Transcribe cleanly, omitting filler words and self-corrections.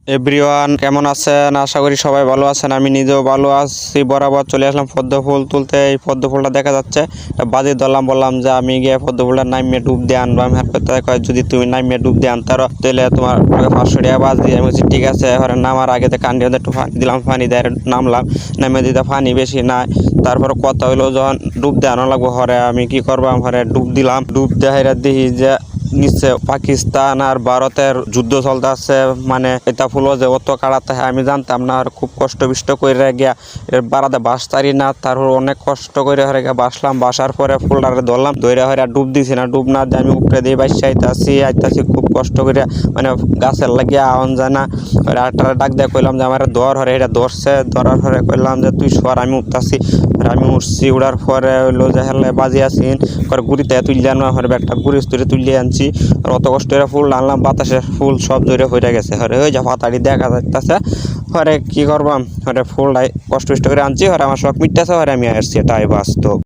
Everyone কেমন আছেন? আশা করি সবাই ভালো আছেন। আমি নিজেও ভালো আছি। বরাবর চলে আসলাম পদ্ম ফুল তুলতে। এই পদ্ম ফুলটা দেখা যাচ্ছে, বাজি ধরলাম, বললাম যে আমি গিয়ে পদ্ম ফুলটা নামিয়ে ডুব দিয়ে আনবো। আমি কয় যদি তুমি নামিয়ে ডুব দিয়ে আনতারো তাহলে তোমার 500 টাকা বাজি। আমি বলছি ঠিক আছে। এবার নামার আগে কান্ডি একটু পানি দিলাম, পানি দিয়ে নামলাম। নামিয়ে দিতে পানি বেশি নাই। তারপর কথা হইলো যখন ডুব দিয়ে আনা লাগবো, হরে আমি কি করবাম, হরে ডুব দিলাম। ডুব দিয়ে দেখি যে নিচে পাকিস্তান আর ভারতের যুদ্ধ চলতে আছে। মানে এটা ফুলো যে অত কাড়াতে আমি জানতাম না। আর খুব কষ্ট বিষ্ট করে গিয়া এর বাড়াতে বাঁচতারি না। তারপর অনেক কষ্ট করে হরে গিয়া বাসলাম। বাসার পরে ফুলটারে ধরলাম, ধরে হরে ডুব দিছি না। ডুব না দিয়ে আমি উপরে দিয়ে বাইসে আইতাছি খুব কষ্ট করে, মানে গাছের লাগিয়া আওয়ান যায় না। আরেকটারে ডাক দিয়ে কইলাম যে আমার ধর, হরে এটা ধরছে। ধরার পরে কইলাম যে তুই সর, আমি উঠতাছি। আমি উঠছি। উড়ার পরে হইলো যে হেলে বাজি আসিন করে গুড়িতে তুললে আনো। আমার একটা গুড়ি তুলে তুলে আনছি। আর অত কষ্ট করে ফুল আনলাম, বাতাসের ফুল সব জড়ে হয়ে গেছে। হরে ওই যা পাতাড়ি দেখা যাইতেছে। হরে কি করবাম, হরে ফুলটাই কষ্ট করে আনছি। হরে আমার শখ মিটতেছে। হরে আমি আসছি, এটাই বাস্তব।